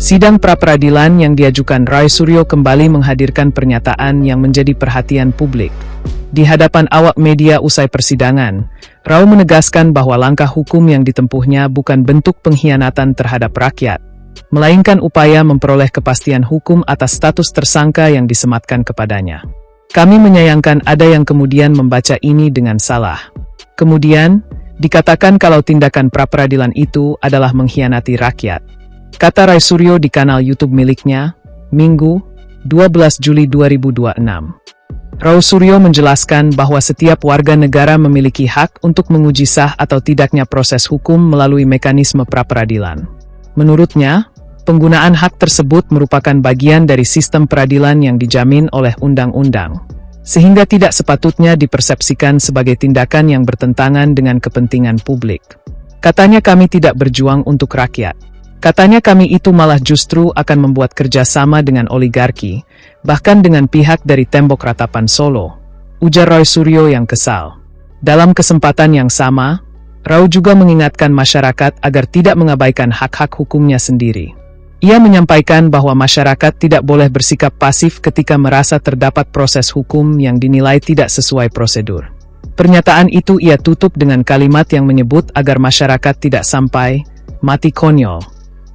Sidang pra-peradilan yang diajukan Roy Suryo kembali menghadirkan pernyataan yang menjadi perhatian publik. Di hadapan awak media usai persidangan, Roy menegaskan bahwa langkah hukum yang ditempuhnya bukan bentuk pengkhianatan terhadap rakyat, melainkan upaya memperoleh kepastian hukum atas status tersangka yang disematkan kepadanya. Kami menyayangkan ada yang kemudian membaca ini dengan salah. Kemudian, dikatakan kalau tindakan pra-peradilan itu adalah mengkhianati rakyat, kata Roy Suryo di kanal YouTube miliknya, Minggu, 12 Juli 2026. Roy Suryo menjelaskan bahwa setiap warga negara memiliki hak untuk menguji sah atau tidaknya proses hukum melalui mekanisme pra-peradilan. Menurutnya, penggunaan hak tersebut merupakan bagian dari sistem peradilan yang dijamin oleh undang-undang, sehingga tidak sepatutnya dipersepsikan sebagai tindakan yang bertentangan dengan kepentingan publik. Katanya kami tidak berjuang untuk rakyat. Katanya kami itu malah justru akan membuat kerjasama dengan oligarki, bahkan dengan pihak dari Tembok Ratapan Solo, ujar Roy Suryo yang kesal. Dalam kesempatan yang sama, Roy juga mengingatkan masyarakat agar tidak mengabaikan hak-hak hukumnya sendiri. Ia menyampaikan bahwa masyarakat tidak boleh bersikap pasif ketika merasa terdapat proses hukum yang dinilai tidak sesuai prosedur. Pernyataan itu ia tutup dengan kalimat yang menyebut agar masyarakat tidak sampai mati konyol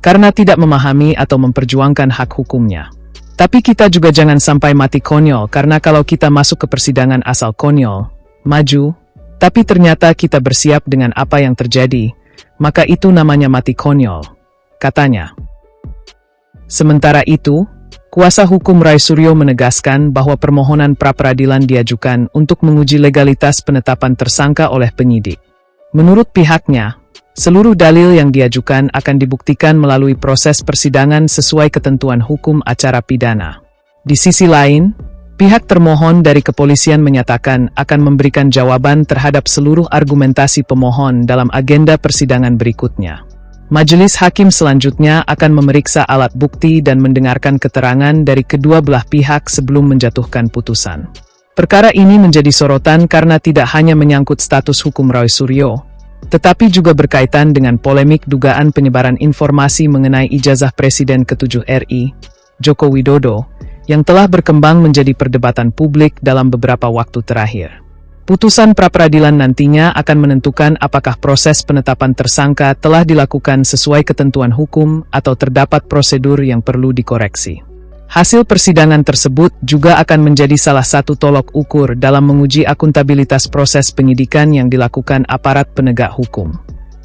karena tidak memahami atau memperjuangkan hak hukumnya. Tapi kita juga jangan sampai mati konyol karena kalau kita masuk ke persidangan asal konyol, maju, tapi ternyata kita bersiap dengan apa yang terjadi, maka itu namanya mati konyol, katanya. Sementara itu, kuasa hukum Roy Suryo menegaskan bahwa permohonan pra-peradilan diajukan untuk menguji legalitas penetapan tersangka oleh penyidik. Menurut pihaknya, seluruh dalil yang diajukan akan dibuktikan melalui proses persidangan sesuai ketentuan hukum acara pidana. Di sisi lain, pihak termohon dari kepolisian menyatakan akan memberikan jawaban terhadap seluruh argumentasi pemohon dalam agenda persidangan berikutnya. Majelis hakim selanjutnya akan memeriksa alat bukti dan mendengarkan keterangan dari kedua belah pihak sebelum menjatuhkan putusan. Perkara ini menjadi sorotan karena tidak hanya menyangkut status hukum Roy Suryo, tetapi juga berkaitan dengan polemik dugaan penyebaran informasi mengenai ijazah Presiden ke-7 RI, Joko Widodo, yang telah berkembang menjadi perdebatan publik dalam beberapa waktu terakhir. Putusan pra-peradilan nantinya akan menentukan apakah proses penetapan tersangka telah dilakukan sesuai ketentuan hukum atau terdapat prosedur yang perlu dikoreksi. Hasil persidangan tersebut juga akan menjadi salah satu tolok ukur dalam menguji akuntabilitas proses penyidikan yang dilakukan aparat penegak hukum.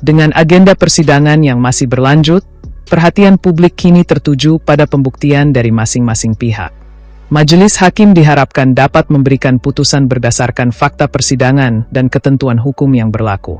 Dengan agenda persidangan yang masih berlanjut, perhatian publik kini tertuju pada pembuktian dari masing-masing pihak. Majelis hakim diharapkan dapat memberikan putusan berdasarkan fakta persidangan dan ketentuan hukum yang berlaku.